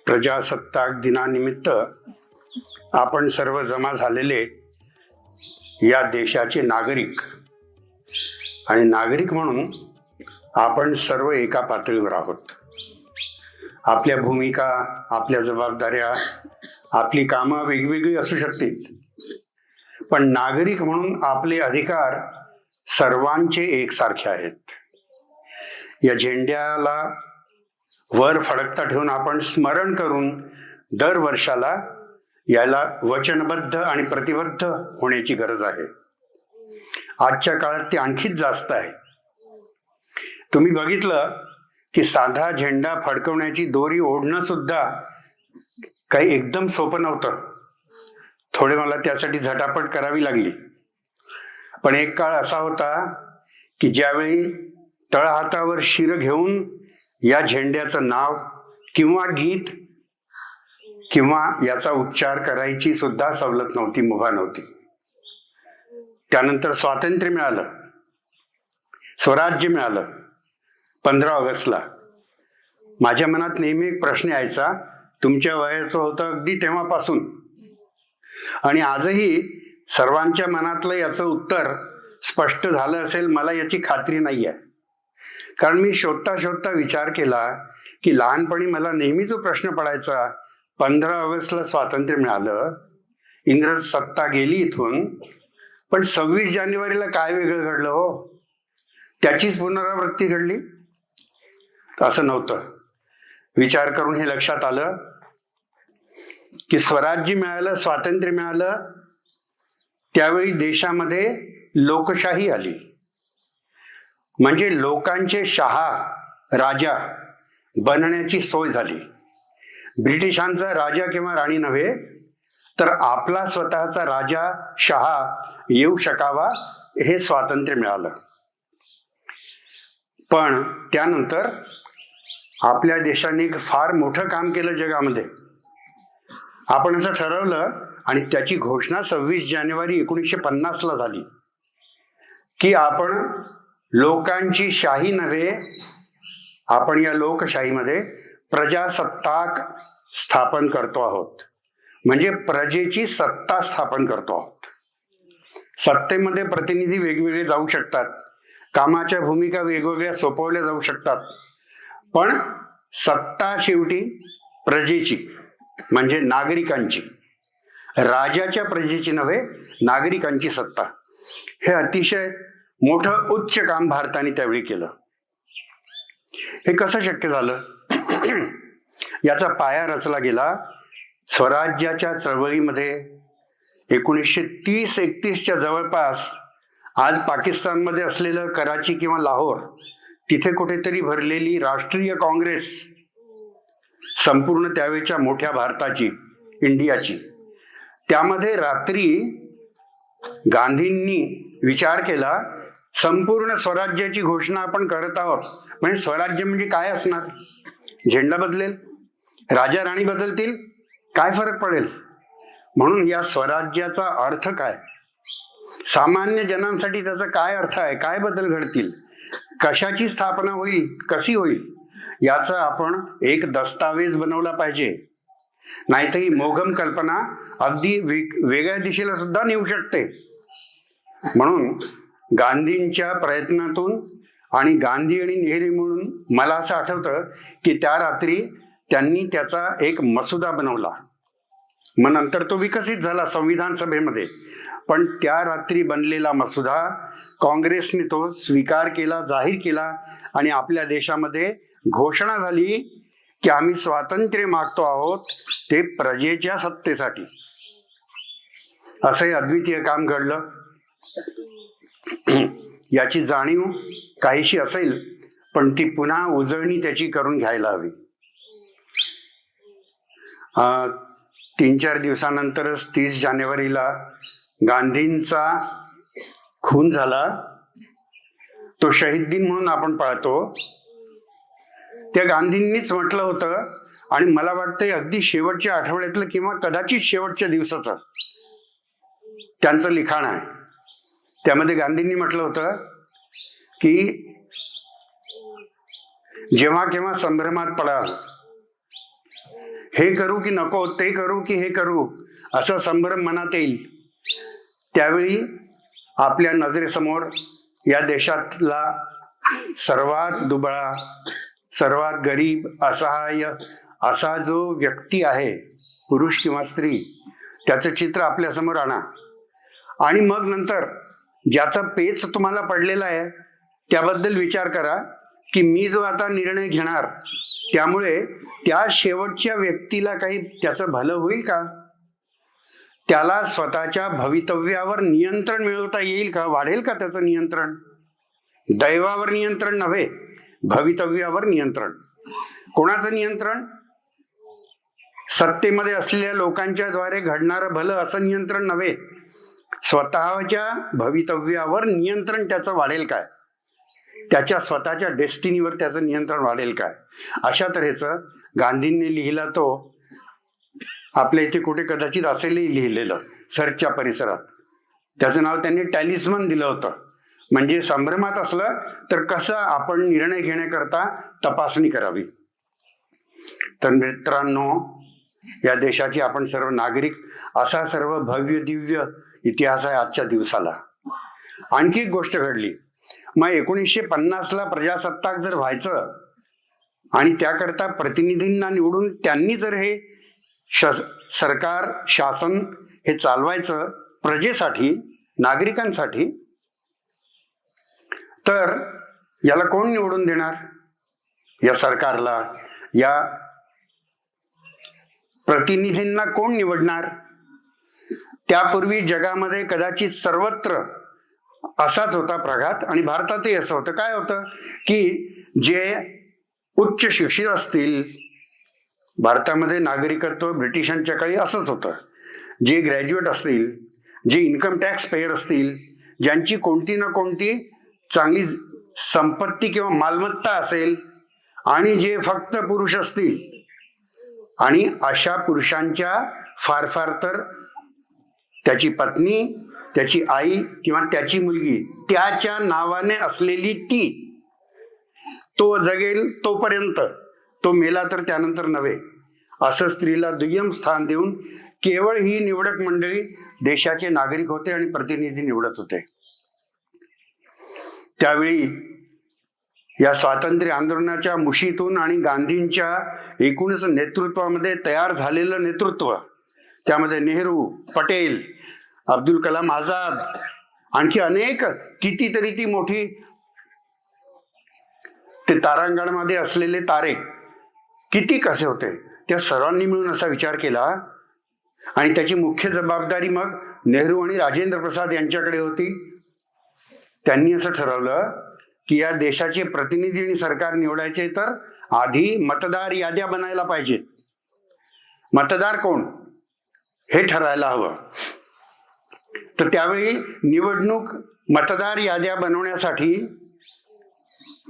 प्रजासत्ताक दिनानिमित्त आपण सर्व जमा झालेले या देशाचे नागरिक आणि नागरिक म्हणून आपण सर्व एका पातळीवर आहोत. आपल्या भूमिका, आपल्या जबाबदाऱ्या, आपली कामं वेगवेगळी असू शकतील, पण नागरिक म्हणून आपले अधिकार सर्वांचे एकसारखे आहेत. या झेंड्याला वर फडकता ठेवून आपण स्मरण करून दर वर्षाला याला वचनबद्ध आणि प्रतिबद्ध होण्याची गरज आहे. आजच्या काळात ते आणखीच जास्त आहे. तुम्ही बघितलं की साधा झेंडा फडकवण्याची दोरी ओढणं सुद्धा काही एकदम सोपं नव्हतं. थोडे मला त्यासाठी झटापट करावी लागली. पण एक काळ असा होता की ज्यावेळी तळहातावर शिर घेऊन या झेंड्याचं नाव किंवा गीत किंवा याचा उच्चार करायची सुद्धा सवलत नव्हती, मुभा नव्हती. त्यानंतर स्वातंत्र्य मिळालं, स्वराज्य मिळालं 15 ऑगस्टला. माझ्या मनात नेहमी एक प्रश्न यायचा, तुमच्या वयाचं होतं अगदी तेव्हापासून, आणि आजही सर्वांच्या मनातलं याचं उत्तर स्पष्ट झालं असेल मला याची खात्री नाही आहे. कारण मी शोधता शोधता विचार केला की लहानपणी मला नेहमी जो प्रश्न पडायचा, 15 ऑगस्टला स्वातंत्र्य मिळालं, इंग्रज सत्ता गेली इथून, पण 26 जानेवारीला काय वेगळं घडलं हो? त्याचीच पुनरावृत्ती घडली? असं नव्हतं. विचार करून हे लक्षात आलं की स्वराज्य मिळालं, स्वातंत्र्य मिळालं, त्यावेळी देशामध्ये लोकशाही आली. म्हणजे लोकांचे शहा, राजा बनण्याची सोय झाली. ब्रिटिशांचा राजा किंवा राणी नव्हे, तर आपला स्वतःचा राजा, शहा येऊ शकावा, हे स्वातंत्र्य मिळालं. पण त्यानंतर आपल्या देशाने एक फार मोठं काम केलं जगामध्ये. आपण असं ठरवलं आणि त्याची घोषणा 26 जानेवारी 1950ला झाली की आपण लोकांची शाही नव्हे, आपण या लोकशाहीमध्ये प्रजासत्ताक स्थापन करतो आहोत. म्हणजे प्रजेची सत्ता स्थापन करतो आहोत. सत्तेमध्ये प्रतिनिधी वेगवेगळे जाऊ शकतात, कामाच्या भूमिका वेगवेगळ्या सोपवल्या जाऊ शकतात, पण सत्ता शेवटी प्रजेची, म्हणजे नागरिकांची. राजाच्या प्रजेची नव्हे, नागरिकांची सत्ता. हे अतिशय मोठं उच्च काम भारताने त्यावेळी केलं. हे कसं शक्य झालं? याचा पाया रचला गेला स्वराज्याच्या चळवळीमध्ये. 1930-31च्या जवळपास आज पाकिस्तानमध्ये असलेलं कराची किंवा लाहोर, तिथे कुठेतरी भरलेली राष्ट्रीय काँग्रेस, संपूर्ण त्यावेळच्या मोठ्या भारताची, इंडियाची, त्यामध्ये रात्री गांधींनी विचार केला, संपूर्ण स्वराज्याची घोषणा आपण करत आहोत. म्हणजे स्वराज्य म्हणजे काय असणार? झेंडा बदलेल, राजा राणी बदलतील, काय फरक पडेल? म्हणून या स्वराज्याचा अर्थ काय, सामान्य जनांसाठी त्याचा काय अर्थ आहे, काय बदल घडतील, कशाची स्थापना होईल, कशी होईल, याचा आपण एक दस्तावेज बनवला पाहिजे. नाहीतर ही मोघम कल्पना अगदी वेगळ्या दिशेला सुद्धा नेऊ शकते. म्हणून गांधींच्या प्रयत्नातून आणि गांधी आणि नेहरू म्हणून मला असं आठवतं की त्या रात्री त्यांनी त्याचा एक मसुदा बनवला. मग नंतर तो विकसित झाला संविधान सभेमध्ये. पण त्या रात्री बनलेला मसुदा काँग्रेसने तो स्वीकार केला, जाहीर केला, आणि आपल्या देशामध्ये घोषणा झाली की आम्ही स्वातंत्र्य मागतो आहोत, ते प्रजेच्या सत्तेसाठी. असं हे अद्वितीय काम घडलं. याची जाणीव काहीशी असेल, पण ती पुन्हा उजळणी त्याची करून घ्यायला हवी. 3-4 दिवसानंतरच 30 जानेवारीला गांधींचा खून झाला. तो शहीद दिन म्हणून आपण पाळतो. त्या गांधींनीच म्हटलं होतं, आणि मला वाटतं अगदी शेवटच्या आठवड्यातलं किंवा कदाचित शेवटच्या दिवसाचं त्यांचं लिखाण आहे. त्यामध्ये गांधींनी म्हटलं होतं की जेव्हा केव्हा संभ्रमात पडाल हे करू की नको, ते करू की हे करू, असं संभ्रम मनात येईल. त्यावेळी आपल्या नजरेसमोर या देशातला सर्वात दुबळा, सर्वात गरीब, असहाय्य असा जो व्यक्ती आहे, पुरुष किंवा स्त्री, त्याचं चित्र आपल्यासमोर आणा. आणि मग नंतर ज्याचा पेच तुम्हाला पडलेला आहे त्याबद्दल विचार करा की मी जो आता निर्णय घेणार त्यामुळे त्या शेवटच्या व्यक्तीला काही त्याचं भलं होईल का? त्याला स्वतःच्या भवितव्यावर नियंत्रण मिळवता येईल का? वाढेल का त्याचं नियंत्रण? दैवावर नियंत्रण नव्हे, भवितव्यावर नियंत्रण. कोणाचं नियंत्रण? सत्तेमध्ये असलेल्या लोकांच्या द्वारे घडणारं भलं असं नियंत्रण नव्हे, स्वतःच्या भवितव्यावर नियंत्रण त्याचं वाढेल काय? त्याच्या स्वतःच्या डेस्टिनीवर त्याचं नियंत्रण वाढेल काय? अशा तऱ्हेचं गांधींनी लिहिला तो आपल्या इथे कुठे कदाचित असेलही लिहिलेलं सर्चच्या परिसरात. त्याचं नाव त्यांनी टॅलिस्मन दिलं होतं. म्हणजे संभ्रमात असलं तर कसं आपण निर्णय घेण्याकरता तपासणी करावी. तर मित्रांनो, या देशाचे आपण सर्व नागरिक, असा सर्व भव्य दिव्य इतिहास आहे आजच्या दिवसाला. आणखी एक गोष्ट घडली. मग 1950ला प्रजासत्ताक जर व्हायचं आणि त्याकरता प्रतिनिधींना निवडून त्यांनी जर हे सरकार, शासन हे चालवायचं प्रजेसाठी, नागरिकांसाठी, तर याला कोण निवडून देणार? या सरकारला, या प्रतिनिधींना कोण निवडणार? त्यापूर्वी जगामध्ये कदाचित सर्वत्र असाच होता प्रघात, आणि भारतातही असं होतं. काय होतं की जे उच्च शिक्षित असतील, भारतामध्ये नागरिकत्व ब्रिटिशांच्या काळी असंच होतं, जे ग्रॅज्युएट असतील, जे इन्कम टॅक्स पेयर असतील, ज्यांची कोणती ना कोणती चांगली संपत्ती किंवा मालमत्ता असेल, आणि जे फक्त पुरुष असतील, आणि अशा पुरुषांच्या फार फार तर त्याची पत्नी, त्याची आई किंवा त्याची मुलगी, त्याच्या नावाने असलेली ती, तो जगेल तोपर्यंत, तो मेला तर त्यानंतर नव्हे, असं स्त्रीला दुय्यम स्थान देऊन केवळ ही निवडक मंडळी देशाचे नागरिक होते आणि प्रतिनिधी निवडत होते. त्यावेळी या स्वातंत्र्य आंदोलनाच्या मुशीतून आणि गांधींच्या एकूणच नेतृत्वामध्ये तयार झालेलं नेतृत्व, त्यामध्ये नेहरू, पटेल, अब्दुल कलाम आझाद, आणखी अनेक कितीतरी ती मोठी, ते तारांगणमध्ये असलेले तारे किती कसे होते, त्या सर्वांनी मिळून असा विचार केला. आणि त्याची मुख्य जबाबदारी मग नेहरू आणि राजेंद्र प्रसाद यांच्याकडे होती. त्यांनी असं ठरवलं की या देशाचे प्रतिनिधी आणि सरकार निवडायचे तर आधी मतदार याद्या बनायला पाहिजेत. मतदार कोण हे ठरायला हवं. तर त्यावेळी निवडणूक मतदार याद्या बनवण्यासाठी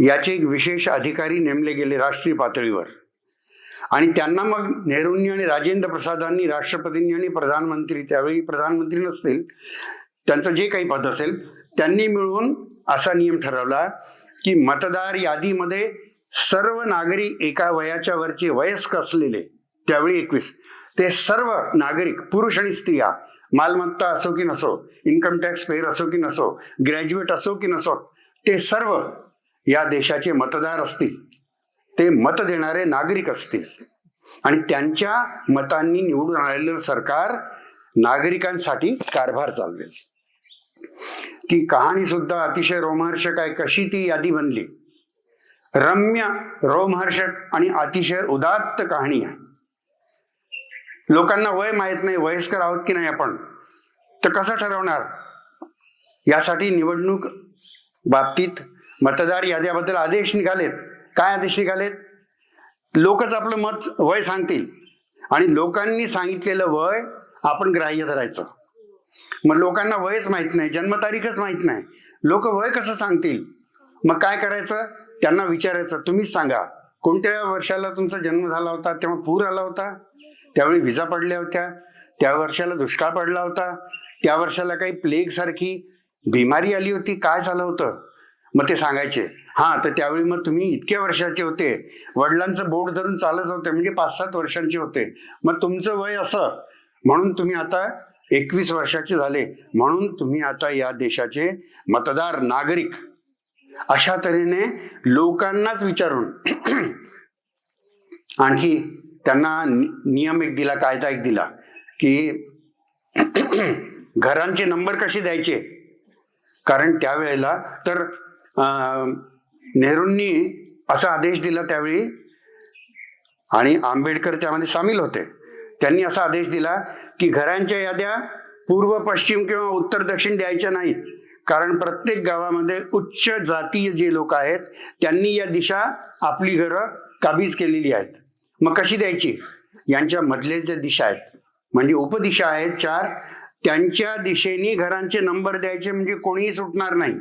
याचे एक विशेष अधिकारी नेमले गेले राष्ट्रीय पातळीवर. आणि त्यांना मग नेहरूंनी आणि राजेंद्र प्रसादांनी, राष्ट्रपतींनी आणि प्रधानमंत्री, त्यावेळी प्रधानमंत्री नसतील, त्यांचं जे काही पद असेल, त्यांनी मिळून असा नियम ठरवला की मतदार यादीमध्ये सर्व नागरिक एका वयाच्या वरचे वयस्क असलेले, त्यावेळी 21, ते सर्व नागरिक, पुरुष आणि स्त्रिया, मालमत्ता असो की नसो, इन्कम टॅक्स पेयर असो की नसो, ग्रॅज्युएट असो की नसो, ते सर्व या देशाचे मतदार असतील, ते मत देणारे नागरिक असतील, आणि त्यांच्या मतांनी निवडून आलेलं सरकार नागरिकांसाठी कारभार चालवेल. ती कहाणी सुद्धा अतिशय रोमहर्षक आहे. कशी ती यादी बनली, रम्य, रोमहर्षक आणि अतिशय उदात्त कहाणी आहे. लोकांना वय माहित नाही, वयस्कर आहोत की नाही आपण, तर कसं ठरवणार? यासाठी निवडणूक बाबतीत मतदार याद्याबद्दल आदेश निघालेत. काय आदेश निघालेत? लोकच आपलं मत, वय सांगतील, आणि लोकांनी सांगितलेलं वय आपण ग्राह्य धरायचं. मग लोकांना वयच माहित नाही, जन्मतारीखच माहित नाही, लोक वय कसं सांगतील? मग काय करायचं? त्यांना विचारायचं, तुम्हीच सांगा कोणत्या वर्षाला तुमचा जन्म झाला होता, तेव्हा पूर आला होता, त्यावेळी विजा पडल्या होत्या, त्या वर्षाला दुष्काळ पडला होता, त्या वर्षाला काही प्लेग सारखी बिमारी आली होती, काय झालं होतं? मग ते सांगायचे. हा, तर त्यावेळी मग तुम्ही इतक्या वर्षाचे होते, वडिलांचं बोट धरून चालत होते, म्हणजे 5-7 वर्षांचे होते. मग तुमचं वय असं, म्हणून तुम्ही आता 21 वर्षाचे झाले, म्हणून तुम्ही आता या देशाचे मतदार, नागरिक. अशा तऱ्हेने लोकांनाच विचारून आणखी त्यांना नियम एक दिला, कायदा एक दिला की घरांचे नंबर कसे द्यायचे. कारण त्यावेळेला तर नेहरूंनी असा आदेश दिला त्यावेळी, आणि आंबेडकर त्यामध्ये सामील होते. त्यांनी असा आदेश दिला की घरांच्या याद्या पूर्व पश्चिम किंवा उत्तर दक्षिण द्यायच्या नाहीत, कारण प्रत्येक गावामध्ये उच्च जातीय जे लोक आहेत त्यांनी या दिशा आपली घरं काबीज केलेली आहेत. मग कशी द्यायची, यांच्या मधले जे दिशा आहेत म्हणजे उपदिशा आहेत 4, त्यांच्या दिशेने घरांचे नंबर द्यायचे, म्हणजे कोणीही सुटणार नाही.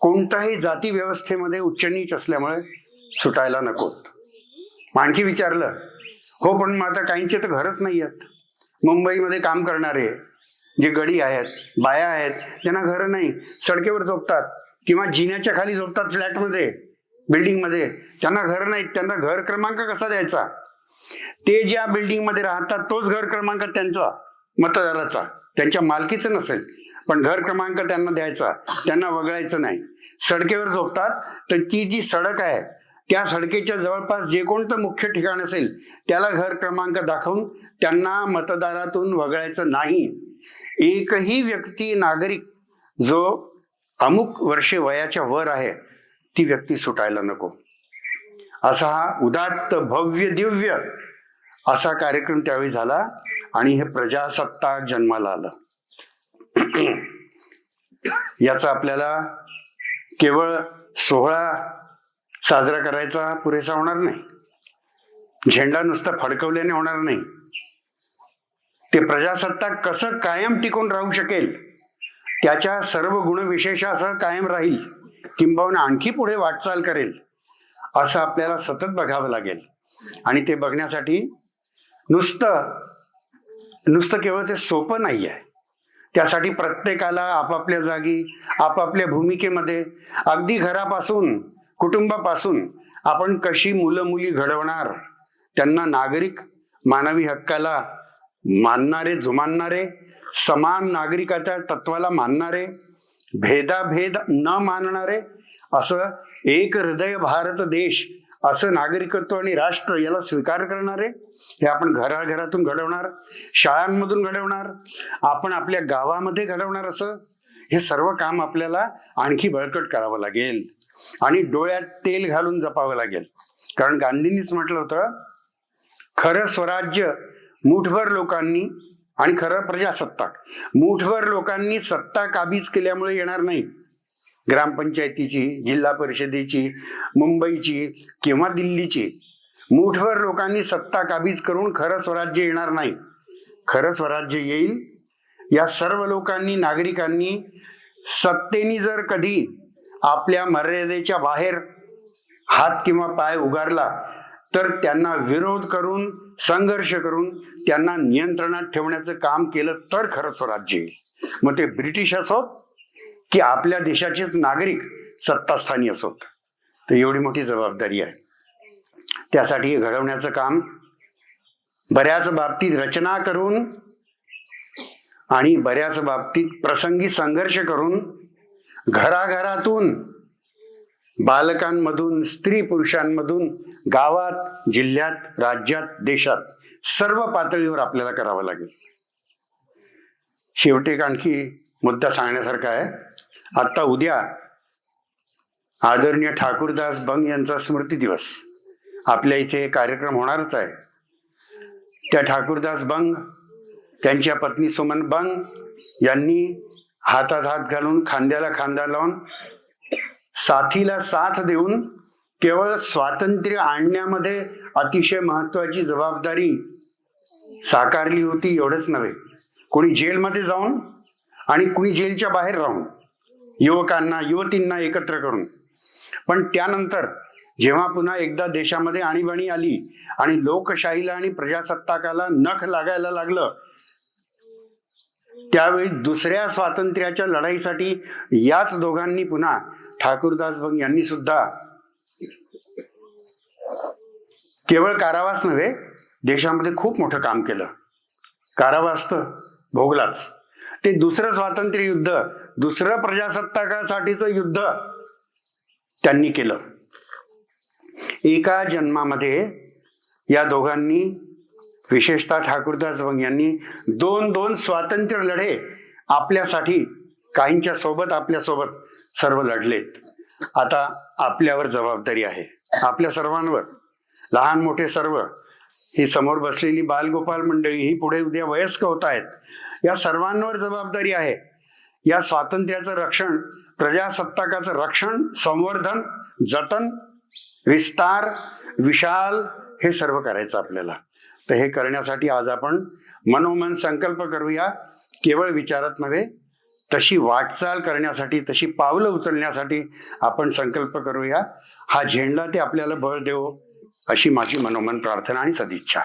कोणताही जाती व्यवस्थेमध्ये उच्च नीच असल्यामुळे सुटायला नकोत. आणखी विचारलं, हो पण मग आता काहींचे तर घरच नाही आहेत. मुंबईमध्ये काम करणारे जे गडी आहेत, बाया आहेत, त्यांना घरं नाही, सडकेवर झोपतात किंवा जिन्याच्या खाली झोपतात, फ्लॅटमध्ये, बिल्डिंगमध्ये. त्यांना घर नाहीत, त्यांना घर क्रमांक कसा द्यायचा. ते ज्या बिल्डिंगमध्ये राहतात तोच घर क्रमांक त्यांचा, मतदाराचा, त्यांच्या मालकीचं नसेल, पण घर क्रमांक त्यांना द्यायचा, त्यांना वगळायचं नाही. सडकेवर झोपतात तर ती जी सडक आहे त्या सडकेच्या जवळपास जे कोणतं मुख्य ठिकाण असेल त्याला घर क्रमांक दाखवून त्यांना मतदारातून वगळायचं नाही. एकही व्यक्ती, नागरिक जो अमुक वर्षे वयाच्या वर आहे ती व्यक्ती सुटायला नको. असा हा उदात्त, भव्य, दिव्य असा कार्यक्रम त्यावेळी झाला आणि हे प्रजासत्ताक जन्माला आलं. याचा आपल्याला केवळ सोहळा साजरा करायचा पुरेसा होणार नाही, झेंडा नुसता फडकवल्याने होणार नाही. ते प्रजासत्ताक कसं कायम टिकून राहू शकेल, त्याच्या सर्व गुणविशेषासह कायम राहील, किंबहुना आणखी पुढे वाटचाल करेल, असं आपल्याला सतत बघावं लागेल. आणि ते बघण्यासाठी नुसतं केवळ ते सोपं नाही आहे. त्यासाठी प्रत्येकाला आपापल्या जागी, आपापल्या भूमिकेमध्ये, अगदी घरापासून, कुटुंबापासून आपण कशी मुलं मुली घडवणार, त्यांना नागरिक, मानवी हक्काला मानणारे, जुमानणारे, समान नागरिकाच्या तत्वाला मानणारे, भेदाभेद न मानणारे, असं एक हृदय भारत देश असं नागरिकत्व आणि राष्ट्र याला स्वीकार करणारे, हे आपण घराघरातून घडवणार, शाळांमधून घडवणार, आपण आपल्या गावामध्ये घडवणार. असं हे सर्व काम आपल्याला आणखी बळकट करावं लागेल आणि डोळ्यात तेल घालून जपावं लागेल. कारण गांधींनीच म्हटलं होतं, खरं स्वराज्य मुठभर लोकांनी आणि खरं प्रजासत्ताक मुठभर लोकांनी सत्ता काबीज केल्यामुळे येणार नाही. ग्रामपंचायतीची, जिल्हा परिषदेची, मुंबईची किंवा दिल्लीची मुठभर लोकांनी सत्ता काबीज करून खरं स्वराज्य येणार नाही. खरं स्वराज्य येईल या सर्व लोकांनी, नागरिकांनी सत्तेनी जर कधी आपल्या मर्यादेच्या बाहेर हात किंवा पाय उगारला तर त्यांना विरोध करून, संघर्ष करून त्यांना नियंत्रणात ठेवण्याचं काम केलं तर खरं स्वराज्य येईल. मग ते ब्रिटिश असोत की आपल्या देशाचेच नागरिक सत्तास्थानी असोत. तर एवढी मोठी जबाबदारी आहे. त्यासाठी घडवण्याचं काम बऱ्याच बाबतीत रचना करून आणि बऱ्याच बाबतीत प्रसंगी संघर्ष करून, घराघरातून, बालकांमधून, स्त्री पुरुषांमधून, गावात, जिल्ह्यात, राज्यात, देशात, सर्व पातळीवर आपल्याला करावं लागेल. शेवटी एक आणखी मुद्दा सांगण्यासारखा आहे. आता उद्या आदरणीय ठाकूरदास बंग यांचा स्मृती दिवस आपल्या इथे कार्यक्रम होणारच आहे. त्या ठाकूरदास बंग, त्यांच्या पत्नी सुमन बंग यांनी हातात हात घालून, खांद्याला खांदा लावून, साथीला साथ देऊन केवळ स्वातंत्र्य आणण्यामध्ये अतिशय महत्वाची जबाबदारी साकारली होती. एवढंच नव्हे, कोणी जेलमध्ये जाऊन आणि कोणी जेलच्या बाहेर राहून युवकांना, युवतींना एकत्र करून. पण त्यानंतर जेव्हा पुन्हा एकदा देशामध्ये आणीबाणी आली आणि लोकशाहीला आणि प्रजासत्ताकाला नख लागायला लागलं, त्यावेळी दुसऱ्या स्वातंत्र्याच्या लढाईसाठी याच दोघांनी पुन्हा ठाकूरदास बंग यांनी सुद्धा केवळ कारावास नव्हे, देशामध्ये खूप मोठं काम केलं. कारावास तर भोगलाच, ते दुसरं स्वातंत्र्य युद्ध, दुसरं प्रजासत्ताकासाठीचं युद्ध त्यांनी केलं. एका जन्मामध्ये या दोघांनी, विशेषतः ठाकूरदास बंग यांनी 2-2 स्वातंत्र्य लढे आपल्यासाठी, काहींच्या सोबत आपल्यासोबत सर्व लढलेत. आता आपल्यावर जबाबदारी आहे, आपल्या सर्वांवर, लहान मोठे सर्व, ही समोर बसलेली बालगोपाल मंडळी, ही पुढे उद्या वयस्क होत आहेत, या सर्वांवर जबाबदारी आहे. या स्वातंत्र्याचं रक्षण, प्रजासत्ताकाचं रक्षण, संवर्धन, जतन, विस्तार, विशाल हे सर्व करायचं आपल्याला. तर हे करण्यासाठी आज आपण मनोमन संकल्प करूया. केवळ विचारात नव्हे, तशी वाटचाल करण्यासाठी, तशी पावलं उचलण्यासाठी आपण संकल्प करूया. हा झेंडा ते आपल्याला बळ देवो, अशी माझी मनोमन प्रार्थना आणि सदिच्छा.